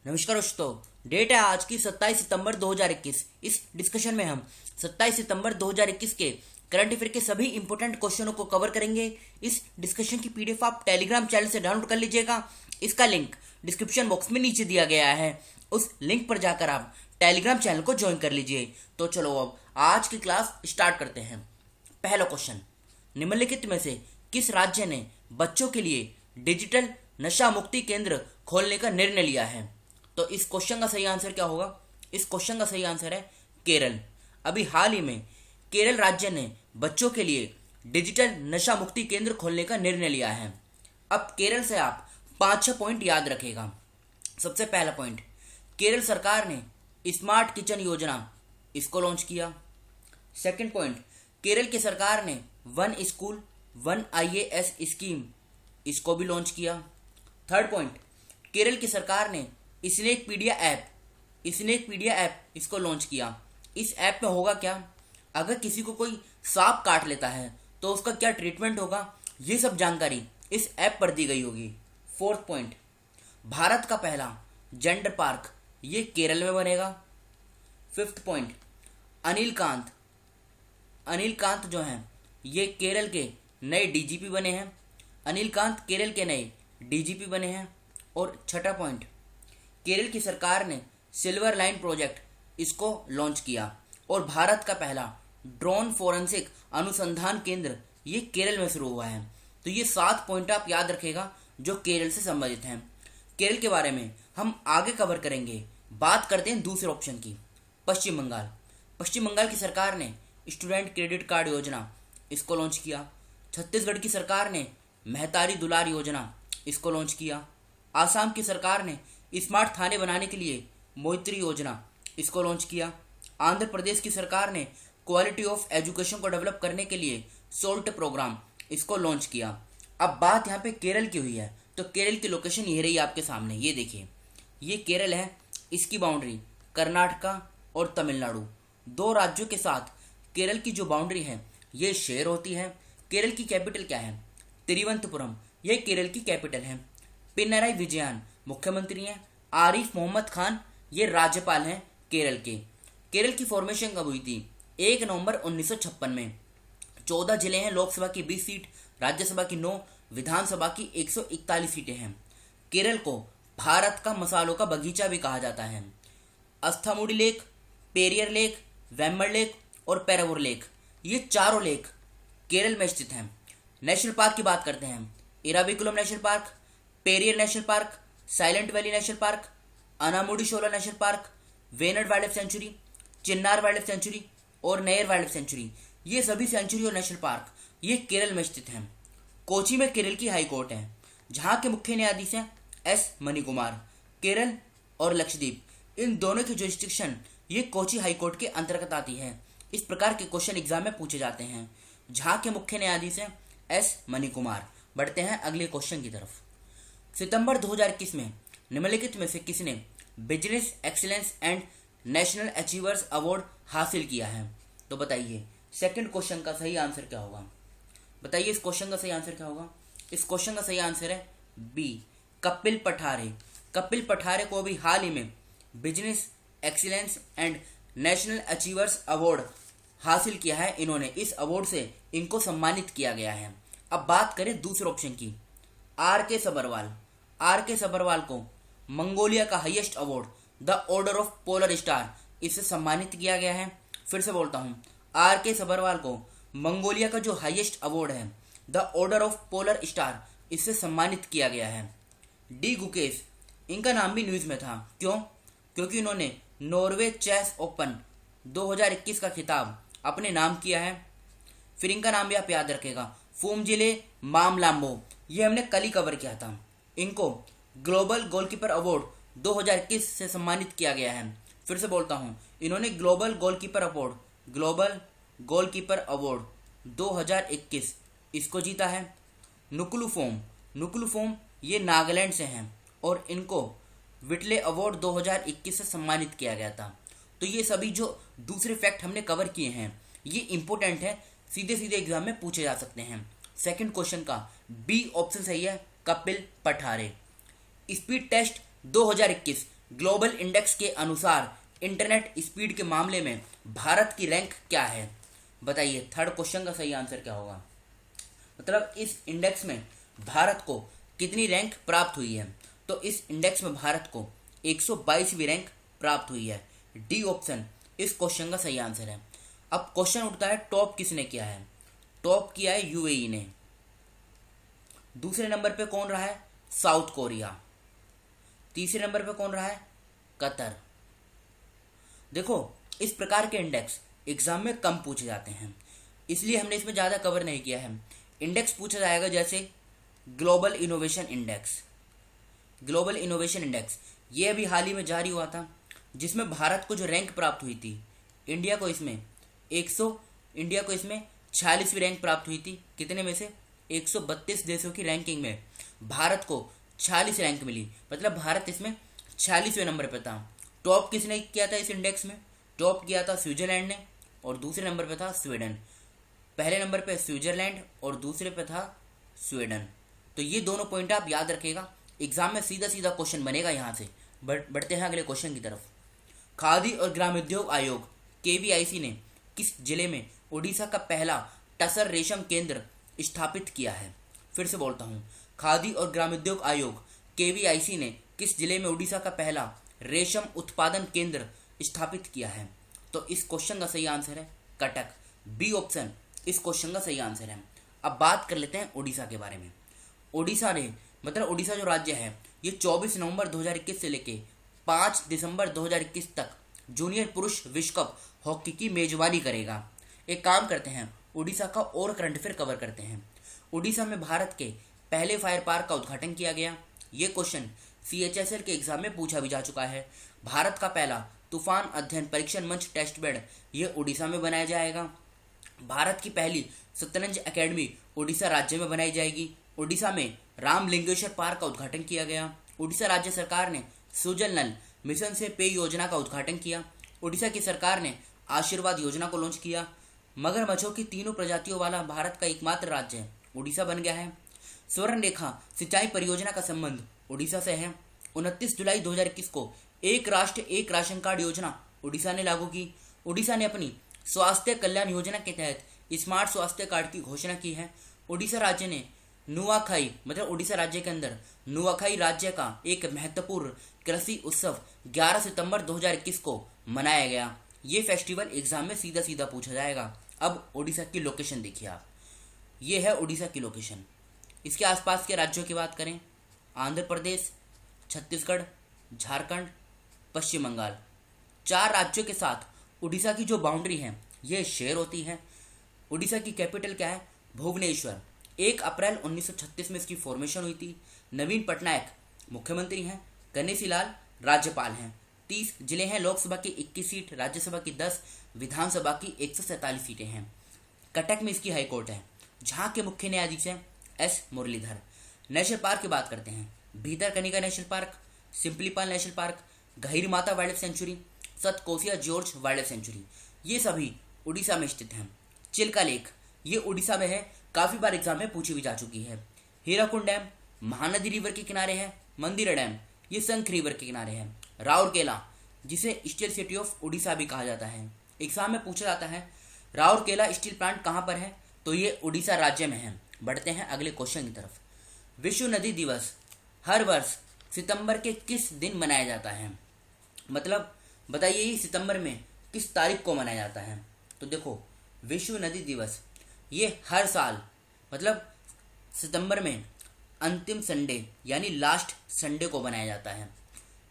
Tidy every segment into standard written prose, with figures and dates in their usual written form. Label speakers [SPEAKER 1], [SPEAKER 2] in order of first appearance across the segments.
[SPEAKER 1] नमस्कार दोस्तों। डेट है आज की 27 सितंबर 2021। इस डिस्कशन में हम 27 सितंबर 2021 के करंट अफेयर के सभी इंपॉर्टेंट क्वेश्चनों को कवर करेंगे। इस डिस्कशन की पीडीएफ आप टेलीग्राम चैनल से डाउनलोड कर लीजिएगा। इसका लिंक डिस्क्रिप्शन बॉक्स में नीचे दिया गया है। उस लिंक पर जाकर आप टेलीग्राम चैनल को ज्वाइन कर लीजिए। तो चलो अब आज की क्लास स्टार्ट करते हैं। पहला क्वेश्चन, निम्नलिखित में से किस राज्य ने बच्चों के लिए डिजिटल नशा मुक्ति केंद्र खोलने का निर्णय लिया है? तो इस क्वेश्चन का सही आंसर क्या होगा? इस क्वेश्चन का सही आंसर है केरल। अभी हाल ही में केरल राज्य ने बच्चों के लिए डिजिटल नशा मुक्ति केंद्र खोलने का निर्णय लिया है। अब केरल से आप 5-6 पॉइंट याद रखेगा। सबसे पहला पॉइंट, केरल सरकार ने स्मार्ट किचन योजना इसको लॉन्च किया। सेकंड पॉइंट, केरल की सरकार ने one school one IAS scheme इसको भी लॉन्च किया। थर्ड पॉइंट, केरल की सरकार ने स्नेकपीडिया ऐप इसको लॉन्च किया। इस ऐप में होगा क्या? अगर किसी को कोई सांप काट लेता है तो उसका क्या ट्रीटमेंट होगा, ये सब जानकारी इस ऐप पर दी गई होगी। फोर्थ पॉइंट, भारत का पहला जेंडर पार्क ये केरल में बनेगा। फिफ्थ पॉइंट, अनिल कांत जो हैं ये केरल के नए डीजीपी बने हैं। अनिल कांत केरल के नए डीजीपी बने हैं। और छठा पॉइंट, केरल की सरकार ने सिल्वर लाइन प्रोजेक्ट इसको लॉन्च किया और भारत का पहला ड्रोन फोरेंसिक अनुसंधान केंद्र ये केरल में शुरू हुआ है। तो ये 7 पॉइंट आप याद रखेगा जो केरल से संबंधित हैं। केरल के बारे में हम आगे कवर करेंगे। बात करते हैं दूसरे ऑप्शन की, पश्चिम बंगाल की सरकार ने स्टूडेंट क्रेडिट कार्ड योजना इसको लॉन्च किया। छत्तीसगढ़ की सरकार ने महतारी दुलार योजना इसको लॉन्च किया। आसाम की सरकार ने स्मार्ट थाने बनाने के लिए मोइत्री योजना इसको लॉन्च किया। आंध्र प्रदेश की सरकार ने क्वालिटी ऑफ एजुकेशन को डेवलप करने के लिए सोल्ट प्रोग्राम इसको लॉन्च किया। अब बात यहाँ पे केरल की हुई है तो केरल की लोकेशन ये रही आपके सामने। ये देखिए, ये केरल है। इसकी बाउंड्री कर्नाटका और तमिलनाडु, 2 राज्यों के साथ केरल की जो बाउंड्री है ये शेयर होती है। केरल की कैपिटल क्या है? तिरुवनंतपुरम, ये केरल की कैपिटल है। पिनराई विजयन मुख्यमंत्री हैं। आरिफ मोहम्मद खान ये राज्यपाल हैं केरल के। केरल की फॉर्मेशन कब हुई थी? 1 नवंबर 1956 में। 14 जिले हैं, लोकसभा की 20 सीट, राज्यसभा की 9, विधानसभा की 141 सीटें हैं। केरल को भारत का मसालों का बगीचा भी कहा जाता है। अस्थामुडी लेक, पेरियर लेक, वेम्बल लेक और पेरावूर लेक, ये चारों लेक केरल में स्थित हैं। नेशनल पार्क की बात करते हैं। Eravikulam national park, Periyar national park, silent valley national park, Anamudi Shola national park, Wayanad wild life sanctuary, Chinnar wild life sanctuary और नयर वाइल्ड लाइफ सेंचुरी, ये सभी सेंचुरी और नेशनल पार्क ये केरल में स्थित हैं। कोची में केरल की हाई कोर्ट है जहां के मुख्य न्यायाधीश हैं एस मणिकुमार। केरल और लक्षद्वीप इन दोनों की जुरिस्डिक्शन ये कोची हाई कोर्ट के अंतर्गत आती है। इस प्रकार के क्वेश्चन एग्जाम में पूछे जाते हैं। जहां के मुख्य न्यायाधीश हैं एस मणिकुमार। बढ़ते हैं अगले क्वेश्चन की तरफ। सितंबर 2021 में निम्नलिखित में से किसने business excellence and national achievers award हासिल किया है? तो बताइए सेकंड क्वेश्चन का सही आंसर क्या होगा? बताइए इस क्वेश्चन का सही आंसर क्या होगा? इस क्वेश्चन का सही आंसर है बी, कपिल पठारे। कपिल पठारे को भी हाल ही में business excellence and national achievers award हासिल किया है। इन्होंने इस अवार्ड से इनको सम्मानित किया गया है। अब बात करें दूसरे ऑप्शन की, आर के सबरवाल को मंगोलिया का highest award the order of polar star इससे सम्मानित किया गया है। फिर से बोलता हूं, आर के सबरवाल को मंगोलिया का जो हाईएस्ट अवार्ड है the order of polar star इससे सम्मानित किया गया है। डी गुकेश, इनका नाम भी न्यूज में था। क्यों? क्योंकि इन्होंने नॉर्वे चेस ओपन 2021 का खिताब अपने नाम किया है। फिर इनका नाम भी आप याद रखेगा, फूमजिले मामलाम्बो, ये हमने कल ही कवर किया था। इनको ग्लोबल गोलकीपर अवार्ड 2021 से सम्मानित किया गया है। फिर से बोलता हूं, इन्होंने ग्लोबल गोलकीपर अवार्ड 2021 इसको जीता है। नुकुलू फोम ये नागालैंड से हैं और इनको विटले अवार्ड 2021 से सम्मानित किया गया था। तो ये सभी जो दूसरे फैक्ट हमने कवर किए हैं ये इंपॉर्टेंट है, सीधे सीधे एग्जाम में पूछे जा सकते हैं। सेकंड क्वेश्चन का बी ऑप्शन सही है, Kapil Pathare. Speed test 2021 global index के अनुसार इंटरनेट स्पीड के मामले में भारत की रैंक क्या है? बताइए, थर्ड क्वेश्चन का सही आंसर क्या होगा? मतलब इस इंडेक्स में भारत को कितनी रैंक प्राप्त हुई है? तो इस इंडेक्स में भारत को 122वीं रैंक प्राप्त हुई है। डी ऑप्शन इस क्वेश्चन का सही आंसर है। अब क्वेश्चन उठता है, टॉप किसने किया है? टॉप किया है यूएई ने। दूसरे नंबर पे कौन रहा है? South Korea. तीसरे नंबर पे कौन रहा है? कतर। देखो, इस प्रकार के इंडेक्स एग्जाम में कम पूछे जाते हैं, इसलिए हमने इसमें ज़्यादा कवर नहीं किया है। इंडेक्स पूछा जाएगा जैसे global innovation index. Global innovation index ये अभी हाल ही में जारी हुआ था, जिसमें भारत को जो रैंक प्राप्त हुई थी, इंडिया को इसमें 46वीं रैंक प्राप्त हुई थी। कितने में से? 132 देशों की रैंकिंग में भारत को 46 रैंक मिली। मतलब भारत इसमें 46वें नंबर पर था। टॉप किसने किया था इस इंडेक्स में? टॉप किया था स्विट्जरलैंड ने, और दूसरे नंबर पर था स्वीडन। पहले नंबर पे स्विट्जरलैंड और दूसरे पे था स्वीडन। तो ये दोनों पॉइंट आप याद रखिएगा, एग्जाम में सीधा सीधा क्वेश्चन बनेगा। यहाँ से बढ़ते हैं अगले क्वेश्चन की तरफ। खादी और ग्रामोद्योग आयोग केवीआईसी ने किस जिले में ओडिशा का पहला टसर रेशम केंद्र स्थापित किया है? फिर से बोलता हूँ, खादी और ग्रामोद्योग आयोग केवीआईसी ने किस जिले में ओडिशा का पहला रेशम उत्पादन केंद्र स्थापित किया है? तो इस क्वेश्चन का सही आंसर है कटक। बी ऑप्शन इस क्वेश्चन का सही आंसर है। अब बात कर लेते हैं ओडिशा के बारे में। ओडिशा ने मतलब ओडिशा जो राज्य है, ये 24 नवंबर 2021 से लेके 5 दिसंबर 2021 तक जूनियर पुरुष विश्व कप हॉकी की मेजबानी करेगा। एक काम करते हैं, ओडिशा का और करंट अफेयर कवर करते हैं। ओडिशा में भारत के पहले फायर पार्क का उद्घाटन किया गया। ये क्वेश्चन CHSL के एग्जाम में पूछा भी जा चुका है। भारत का पहला तूफान अध्ययन परीक्षण मंच टेस्ट बेड ये ओडिशा में बनाया जाएगा। भारत की पहली शतरंज एकेडमी ओडिशा राज्य में बनाई जाएगी। ओडिशा में रामलिंगेश्वर पार्क का उद्घाटन किया गया। ओडिशा राज्य सरकार ने सुजल नल मिशन से पेय योजना का उद्घाटन किया। ओडिशा की सरकार ने आशीर्वाद योजना को लॉन्च किया। मगरमच्छों की तीनों प्रजातियों वाला भारत का एकमात्र राज्य ओडिशा बन गया है। स्वर्ण रेखा सिंचाई परियोजना का संबंध ओडिशा से है। 29 जुलाई 2021 को एक राष्ट्र एक राशन कार्ड योजना ओडिशा ने लागू की। ओडिशा ने अपनी स्वास्थ्य कल्याण योजना के तहत स्मार्ट स्वास्थ्य कार्ड की घोषणा की है। ओडिशा राज्य ने नुआखाई मतलब ओडिशा राज्य के अंदर नुआखाई राज्य का एक महत्वपूर्ण कृषि उत्सव 11 सितंबर 2021 को मनाया गया। ये फेस्टिवल एग्जाम में सीधा सीधा पूछा जाएगा। अब ओडिशा की लोकेशन देखिए आप, ये है ओडिशा की लोकेशन। इसके आसपास के राज्यों की बात करें, आंध्र प्रदेश, छत्तीसगढ़, झारखंड, पश्चिम बंगाल, 4 राज्यों के साथ उड़ीसा की जो बाउंड्री है ये शेयर होती है। उड़ीसा की कैपिटल क्या है? भुवनेश्वर। 1 अप्रैल 1936 में इसकी फॉर्मेशन हुई थी। नवीन पटनायक मुख्यमंत्री हैं, गणेशी लाल राज्यपाल हैं। 30 जिले हैं, लोकसभा की 21 सीट, राज्यसभा की 10, विधानसभा की 147 सीटें हैं। कटक में इसकी हाईकोर्ट है, जहाँ के मुख्य न्यायाधीश हैं S मुरलीधर। नेशनल पार्क की बात करते हैं, Bhitarkanika national park, Similipal national park, गहीर माता wild life century, Satkosia George wild life century, ये सभी उड़ीसा में स्थित हैं। चिल्का लेक ये उड़ीसा में है, काफ़ी बार एग्जाम में पूछी भी जा चुकी है। हीराकुंड डैम महानदी रिवर के किनारे है। मंदिरा डैम ये शंख रिवर के किनारे है। राउरकेला जिसे स्टील सिटी ऑफ उड़ीसा भी कहा जाता है, एग्जाम में पूछा जाता है राउरकेला स्टील प्लांट कहाँ पर है, तो ये उड़ीसा राज्य में है। बढ़ते हैं अगले क्वेश्चन की तरफ। विश्व नदी दिवस हर वर्ष सितंबर के किस दिन मनाया जाता है? मतलब बताइए ये सितंबर में किस तारीख को मनाया जाता है? तो देखो, विश्व नदी दिवस ये हर साल मतलब सितंबर में अंतिम संडे यानी लास्ट संडे को मनाया जाता है।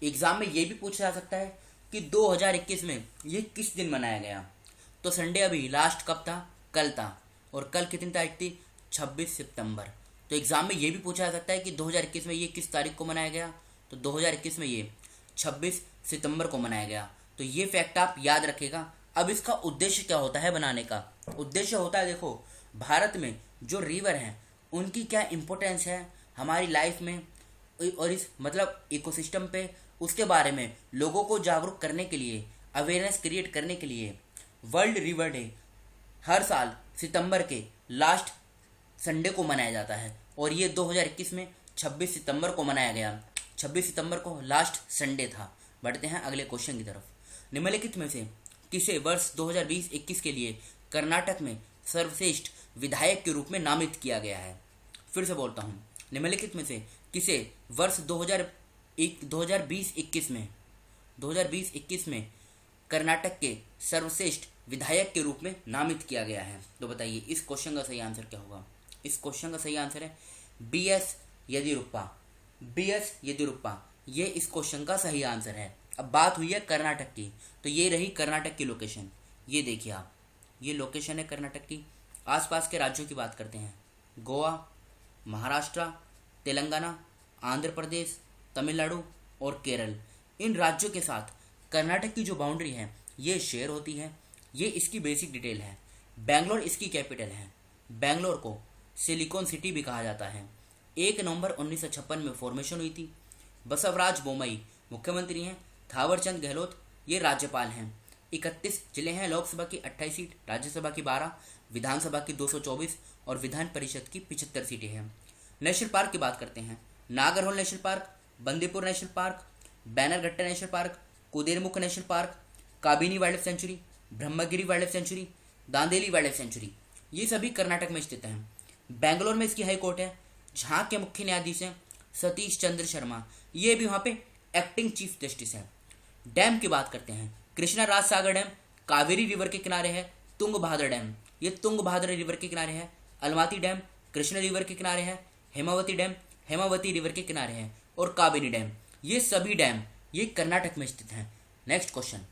[SPEAKER 1] एग्जाम में ये भी पूछा जा सकता है कि 2021 में ये किस दिन मनाया गया, तो संडे अभी लास्ट कब था? कल था। और कल कितनी तारीख थी? 26 सितंबर। तो एग्जाम में ये भी पूछा जा सकता है कि 2021 में ये किस तारीख को मनाया गया, तो 2021 में ये 26 सितंबर को मनाया गया। तो ये फैक्ट आप याद रखेगा। अब इसका उद्देश्य क्या होता है बनाने का? उद्देश्य होता है, देखो भारत में जो रिवर हैं उनकी क्या इम्पोर्टेंस है हमारी लाइफ में और इस मतलब इकोसिस्टम पे, उसके बारे में लोगों को जागरूक करने के लिए, अवेयरनेस क्रिएट करने के लिए वर्ल्ड रिवर डे हर साल सितंबर के लास्ट संडे को मनाया जाता है। और ये 2021 में 26 सितंबर को मनाया गया। 26 सितंबर को लास्ट संडे था। बढ़ते हैं अगले क्वेश्चन की तरफ। निम्नलिखित में से किसे वर्ष 2020-21 के लिए कर्नाटक में सर्वश्रेष्ठ विधायक के रूप में नामित किया गया है? फिर से बोलता हूँ, निम्नलिखित में से किसे वर्ष 2020-21 में कर्नाटक के सर्वश्रेष्ठ विधायक के रूप में नामित किया गया है? तो बताइए इस क्वेश्चन का सही आंसर क्या होगा? इस क्वेश्चन का सही आंसर है बी.एस. येदियुरप्पा। बी.एस. येदियुरप्पा, ये इस क्वेश्चन का सही आंसर है। अब बात हुई है कर्नाटक की, तो ये रही कर्नाटक की लोकेशन। ये देखिए आप, ये लोकेशन है कर्नाटक की। आसपास के राज्यों की बात करते हैं, गोवा, महाराष्ट्र, तेलंगाना, आंध्र प्रदेश, तमिलनाडु और केरल। इन राज्यों के साथ कर्नाटक की जो बाउंड्री है ये शेयर होती है। ये इसकी बेसिक डिटेल है। बेंगलोर इसकी कैपिटल है। बेंगलोर को सिलिकॉन सिटी भी कहा जाता है। 1 नवंबर 1956 में फॉर्मेशन हुई थी। बसवराज बोमई मुख्यमंत्री हैं। थावरचंद गहलोत ये राज्यपाल हैं। 31 जिले हैं। लोकसभा की 28 सीट, राज्यसभा की 12, विधानसभा की 224 और विधान परिषद की 75 सीटें हैं। नेशनल पार्क की बात करते हैं, Nagarhole national park, Bandipur national park, Bannerghatta national park, Kudremukh national park, Kabini wild life century, Brahmagiri wild life century, Dandeli wild life century, ये सभी कर्नाटक में स्थित हैं। बेंगलोर में इसकी हाई कोर्ट है, जहाँ के मुख्य न्यायाधीश हैं सतीश चंद्र शर्मा, ये भी वहाँ पे एक्टिंग चीफ जस्टिस है। डैम की बात करते हैं, कृष्णा राज सागर डैम कावेरी रिवर के किनारे है। तुंगभद्रा डैम ये तुंगभद्रा रिवर के किनारे है। अलमाती डैम कृष्ण रिवर के किनारे है। हेमावती डैम हेमावती रिवर के किनारे है। और काबिनी डैम, ये सभी डैम ये कर्नाटक में स्थित हैं। नेक्स्ट क्वेश्चन,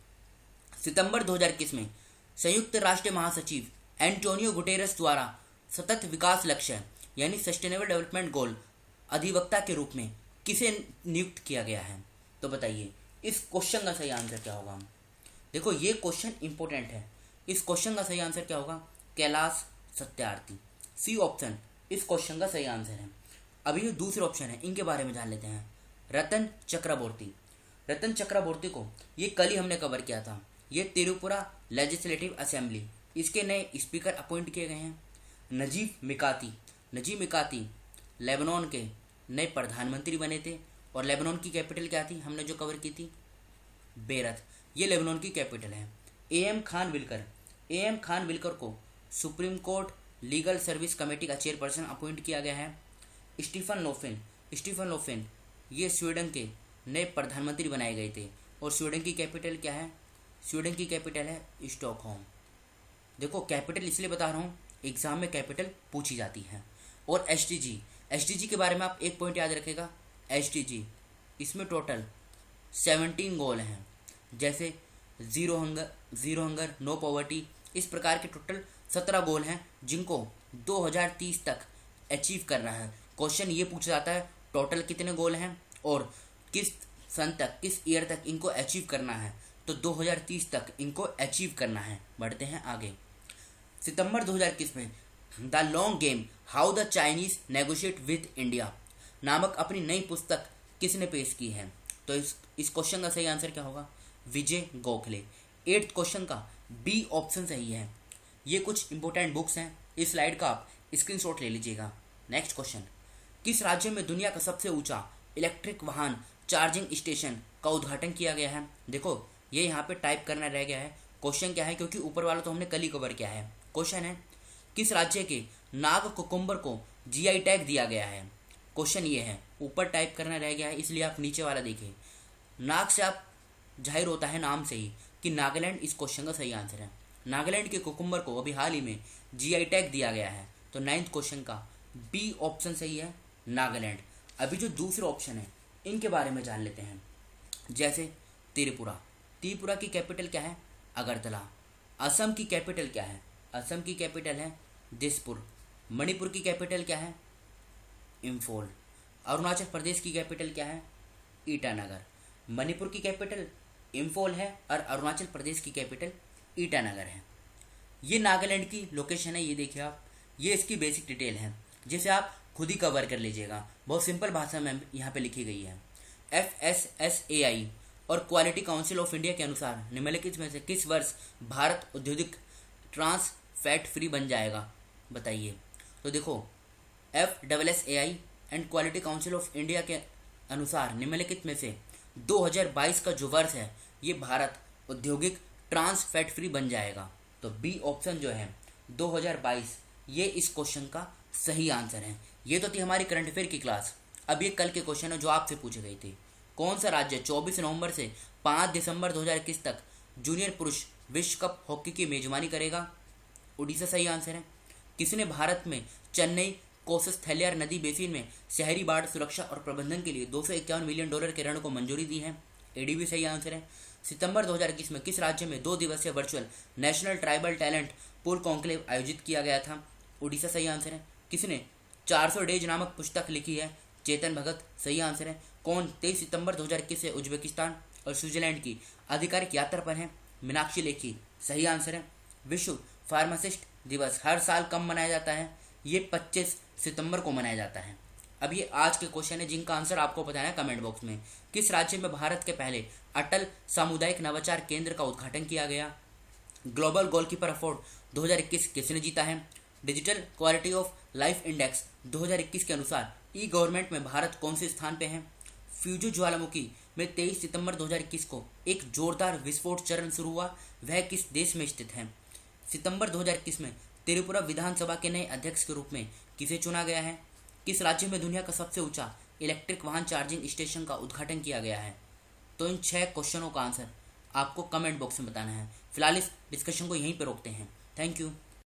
[SPEAKER 1] सितंबर 2021 में संयुक्त राष्ट्र महासचिव एंटोनियो गुटेरस द्वारा सतत विकास लक्ष्य यानी सस्टेनेबल डेवलपमेंट गोल अधिवक्ता के रूप में किसे नियुक्त किया गया है? तो बताइए इस क्वेश्चन का सही आंसर क्या होगा? देखो ये क्वेश्चन इंपॉर्टेंट है। इस क्वेश्चन का सही आंसर क्या होगा? कैलाश सत्यार्थी, सी ऑप्शन इस क्वेश्चन का सही आंसर है। अभी जो दूसरे ऑप्शन है इनके बारे में जान लेते हैं। रतन चक्रवर्ती, रतन चक्रवर्ती को ये कल ही हमने कवर किया था। ये त्रिपुरा लेजिस्लेटिव असेंबली इसके नए स्पीकर अपॉइंट किए गए हैं। नजीब मिकाती, नजीब मिकाती लेबनान के नए प्रधानमंत्री बने थे। और लेबनान की कैपिटल क्या थी, हमने जो कवर की थी? बेरत, ये लेबनान की कैपिटल है। एम खान विल्कर, एम खान विल्कर को supreme court legal service committee का चेयरपर्सन अपॉइंट किया गया है। स्टीफन लोफेन, स्टीफन लोफेन ये स्वीडन के नए प्रधानमंत्री बनाए गए थे। और स्वीडन की कैपिटल क्या है? स्वीडन की कैपिटल है स्टॉकहोम। देखो कैपिटल इसलिए बता रहा हूँ, एग्जाम में कैपिटल पूछी जाती है। और एसटीजी, एसटीजी के बारे में आप एक पॉइंट याद रखेगा, एसटीजी इसमें टोटल 17 गोल हैं। जैसे जीरो हंगर, नो पॉवर्टी, इस प्रकार के टोटल 17 गोल हैं जिनको 2030 तक अचीव करना है। क्वेश्चन ये पूछा जाता है टोटल कितने गोल हैं और किस सन तक, किस ईयर तक इनको अचीव करना है। तो 2030 तक इनको अचीव करना है। बढ़ते हैं आगे। सितंबर 2021 में the long game how the Chinese negotiate with India नामक अपनी नई पुस्तक किसने पेश की है? तो इस क्वेश्चन का सही आंसर क्या होगा? विजय गोखले। 8th क्वेश्चन का बी ऑप्शन सही है। ये कुछ इंपॉर्टेंट बुक्स हैं, इस स्लाइड का आप स्क्रीनशॉट ले लीजिएगा। नेक्स्ट क्वेश्चन, किस राज्य में दुनिया का सबसे ऊंचा इलेक्ट्रिक वाहन चार्जिंग स्टेशन का उद्घाटन किया गया है? देखो ये यहाँ पे टाइप करना रह गया है। क्वेश्चन क्या है, क्योंकि ऊपर वाला तो हमने कल ही कवर किया है। क्वेश्चन है किस राज्य के नाग कुकुम्बर को जीआई टैग दिया गया है? क्वेश्चन ये है, ऊपर टाइप करना रह गया है इसलिए आप नीचे वाला देखिए। नाग से आप जाहिर होता है नाम से ही कि नागालैंड इस क्वेश्चन का सही आंसर है। नागालैंड के कुकुम्बर को अभी हाल ही में जीआई टैग दिया गया है। तो 9th क्वेश्चन का बी ऑप्शन सही है, नागालैंड। अभी जो दूसरे ऑप्शन है इनके बारे में जान लेते हैं। जैसे त्रिपुरा, त्रिपुरा की कैपिटल क्या है? अगरतला। असम की कैपिटल क्या है? असम की कैपिटल है दिसपुर। मणिपुर की कैपिटल क्या है? इम्फॉल। अरुणाचल प्रदेश की कैपिटल क्या है? ईटानगर। मणिपुर की कैपिटल इम्फॉल है और अरुणाचल प्रदेश की कैपिटल ईटानगर है। ये नागालैंड की लोकेशन है, ये देखिए आप, ये इसकी बेसिक डिटेल है जिसे आप खुद ही कवर कर लीजिएगा। बहुत सिंपल भाषा में यहाँ पे लिखी गई है। FSSAI और क्वालिटी काउंसिल ऑफ इंडिया के अनुसार निम्नलिखित में से किस वर्ष भारत औद्योगिक ट्रांस फैट फ्री बन जाएगा? बताइए। तो देखो FSSAI and quality council of India के अनुसार निम्नलिखित में से 2022 का जो वर्ष है ये भारत औद्योगिक ट्रांस फैट फ्री बन जाएगा। तो बी ऑप्शन जो है 2022 ये इस क्वेश्चन का सही आंसर है। ये तो थी हमारी करंट अफेयर की क्लास। अब ये कल के क्वेश्चन है जो आपसे पूछे गए थे। कौन सा राज्य 24 नवंबर से 5 दिसंबर 2021 तक जूनियर पुरुष विश्व कप हॉकी की मेजबानी करेगा? उड़ीसा सही आंसर है। किसने भारत में चेन्नई कोसस थैलियार नदी बेसिन में शहरी बाढ़ सुरक्षा और प्रबंधन के लिए $251 मिलियन के ऋण को मंजूरी दी है? एडीबी सही आंसर है। सितंबर 2021 में किस राज्य में 2 दिवसीय virtual national tribal talent pool conclave आयोजित किया गया था? उड़ीसा सही आंसर है। किसने 400 डेज नामक पुस्तक लिखी है? चेतन भगत सही आंसर है। कौन 23 सितंबर 2021 से उज्बेकिस्तान और स्विट्जरलैंड की आधिकारिक यात्रा पर है? मीनाक्षी लेखी सही आंसर है। विश्व फार्मासिस्ट दिवस हर साल कब मनाया जाता है? ये 25 सितंबर को मनाया जाता है। अब ये आज के क्वेश्चन है जिनका आंसर आपको बताना है कमेंट बॉक्स में। किस राज्य में भारत के पहले अटल सामुदायिक नवाचार केंद्र का उद्घाटन किया गया? ग्लोबल गोलकीपर अवार्ड 2021 किसने जीता है? Digital quality of life index 2021 के अनुसार ई गवर्नमेंट में भारत कौन से स्थान पे है? फ्यूजो ज्वालामुखी में 23 सितंबर 2021 को एक जोरदार विस्फोट चरण शुरू हुआ, वह किस देश में स्थित है? सितंबर 2021 में त्रिपुरा विधानसभा के नए अध्यक्ष के रूप में किसे चुना गया है? किस राज्य में दुनिया का सबसे ऊंचा इलेक्ट्रिक वाहन चार्जिंग स्टेशन का उद्घाटन किया गया है? तो इन 6 क्वेश्चनों का आंसर आपको कमेंट बॉक्स में बताना है। फिलहाल इस डिस्कशन को यहीं पर रोकते हैं। Thank you.